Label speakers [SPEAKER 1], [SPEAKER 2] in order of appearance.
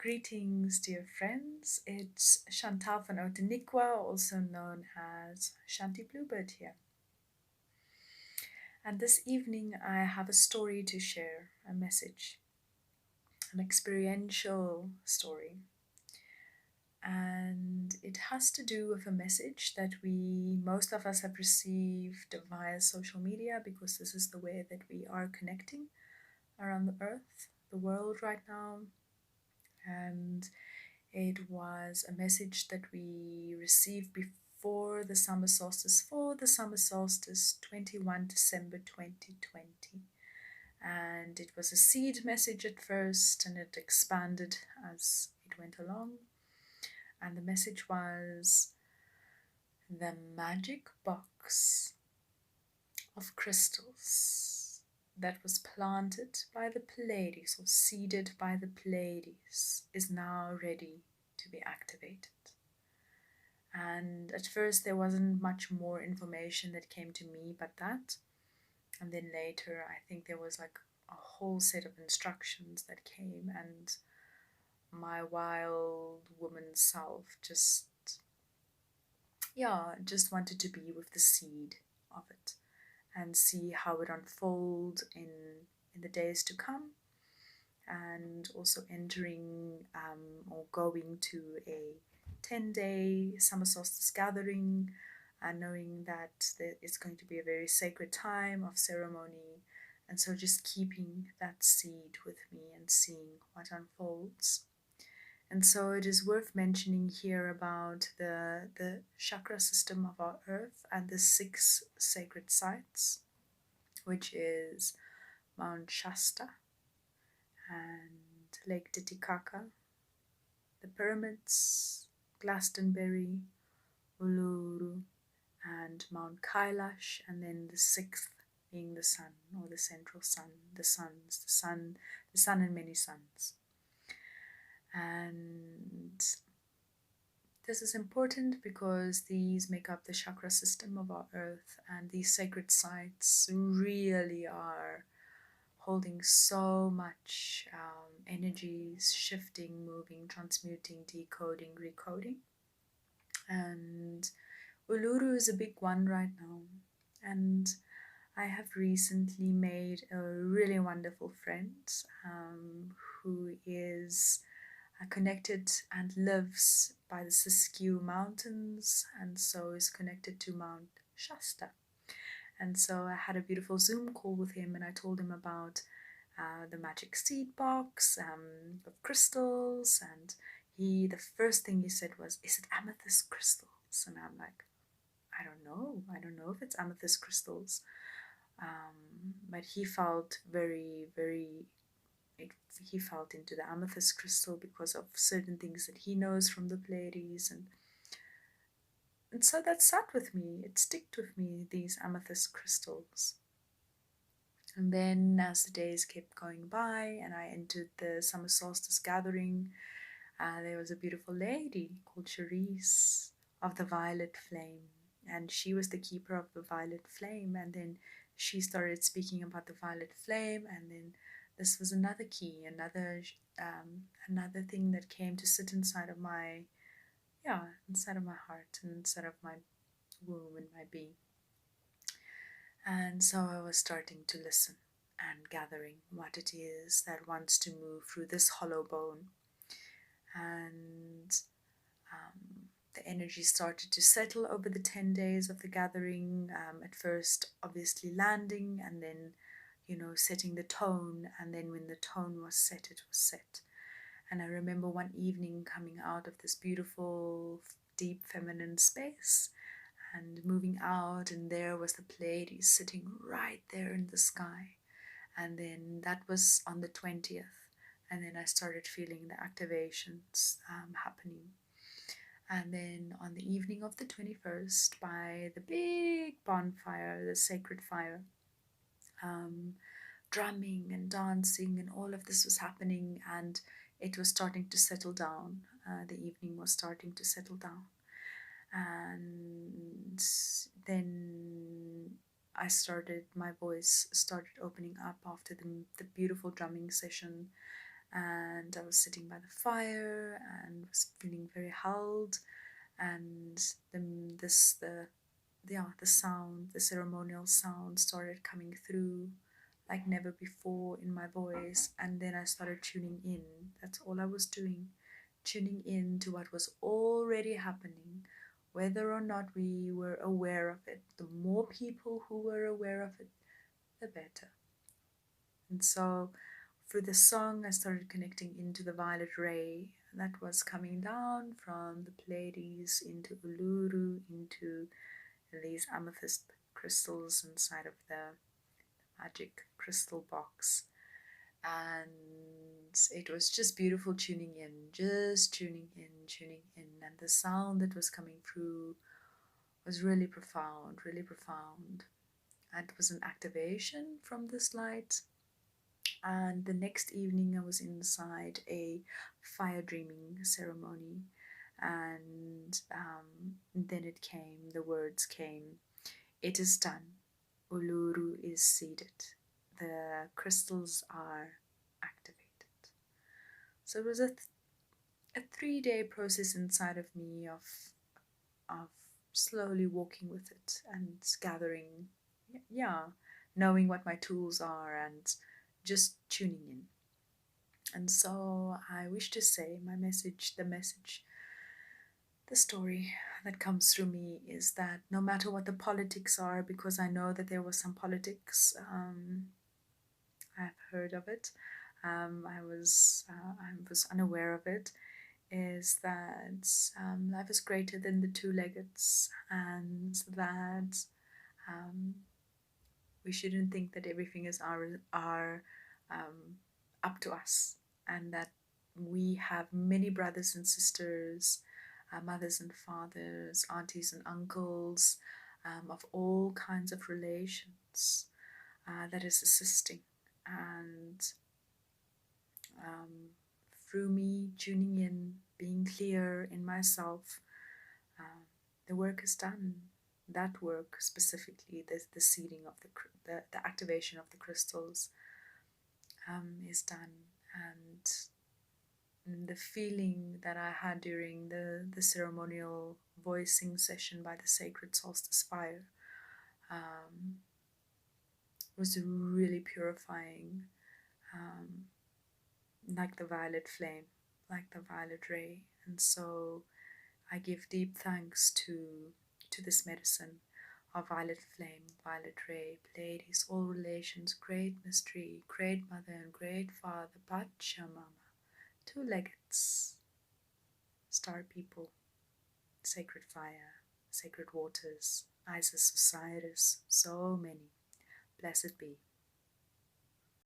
[SPEAKER 1] Greetings, dear friends. It's Chantal van Outeniqua, also known as Shanti Bluebird here. And this evening I have a story to share, a message, an experiential story. And it has to do with a message that most of us have received via social media, because this is the way that we are connecting around the earth, the world right now. And it was a message that we received before the summer solstice, for the summer solstice, 21 December 2020. And it was a seed message at first, and it expanded as it went along. And the message was the magic box of crystals that was planted by the Pleiades, or seeded by the Pleiades, is now ready to be activated. And at first there wasn't much more information that came to me but that. And then later I think there was like a whole set of instructions that came, and my wild woman self just wanted to be with the seed of it and see how it unfolds in the days to come, and also entering or going to a 10-day summer solstice gathering, and knowing that it's going to be a very sacred time of ceremony, and so just keeping that seed with me and seeing what unfolds. And so it is worth mentioning here about the chakra system of our earth and the 6 sacred sites, which is Mount Shasta and Lake Titicaca, the pyramids, Glastonbury, Uluru, and Mount Kailash, and then the 6th being the sun, or the central sun, the sun and many suns. And this is important because these make up the chakra system of our earth, and these sacred sites really are holding so much energies, shifting, moving, transmuting, decoding, recoding. And Uluru is a big one right now, and I have recently made a really wonderful friend who is connected and lives by the Siskiyou Mountains, and so is connected to Mount Shasta. And so I had a beautiful Zoom call with him, and I told him about the magic seed box of crystals, and the first thing he said was, "Is it amethyst crystals?" And I'm like, I don't know if it's amethyst crystals. But he felt he felt into the amethyst crystal because of certain things that he knows from the Pleiades, and so that sat with me, it sticked with me, these amethyst crystals. And then as the days kept going by and I entered the summer solstice gathering, there was a beautiful lady called Charisse of the violet flame, and she was the keeper of the violet flame. And then she started speaking about the violet flame, and then this was another key, another thing that came to sit inside of my heart and inside of my womb and my being. And so I was starting to listen and gathering what it is that wants to move through this hollow bone. And the energy started to settle over the 10 days of the gathering. At first, obviously landing, and then, setting the tone. And then when the tone was set, it was set. And I remember one evening coming out of this beautiful, deep feminine space and moving out, and there was the Pleiades sitting right there in the sky. And then that was on the 20th. And then I started feeling the activations happening. And then on the evening of the 21st, by the big bonfire, the sacred fire, drumming and dancing and all of this was happening, and it was starting to settle down. The evening was starting to settle down. And then my voice started opening up after the beautiful drumming session. and I was sitting by the fire and was feeling very held, and the sound, the ceremonial sound started coming through like never before in my voice. And then I started tuning in. That's all I was doing, tuning in to what was already happening, whether or not we were aware of it. The more people who were aware of it, the better. And so through the song, I started connecting into the violet ray that was coming down from the Pleiades into Uluru, into these amethyst crystals inside of the magic crystal box. And it was just beautiful tuning in, just tuning in, tuning in. And the sound that was coming through was really profound, really profound. And it was an activation from this light. And the next evening, I was inside a fire dreaming ceremony. And then it came, the words came, "It is done. Uluru is seeded. The crystals are activated." So it was a 3-day process inside of me of slowly walking with it and gathering, yeah, knowing what my tools are and just tuning in. And so I wish to say the story that comes through me is that no matter what the politics are, because I know that there was some politics, I've heard of it. I was unaware of it. Is that life is greater than the two-leggeds, and that we shouldn't think that everything is our up to us, and that we have many brothers and sisters, mothers and fathers, aunties and uncles, of all kinds of relations, that is assisting. And through me tuning in, being clear in myself, the work is done. That work specifically, the seeding of the activation of the crystals, is done. And the feeling that I had during the ceremonial voicing session by the sacred solstice fire was really purifying, like the violet flame, like the violet ray. And so I give deep thanks to this medicine of violet flame, violet ray, Pleiades, all relations, great mystery, great mother and great father, Pachamama, two-leggeds, star people, sacred fire, sacred waters, Isis, Osiris, so many. Blessed be.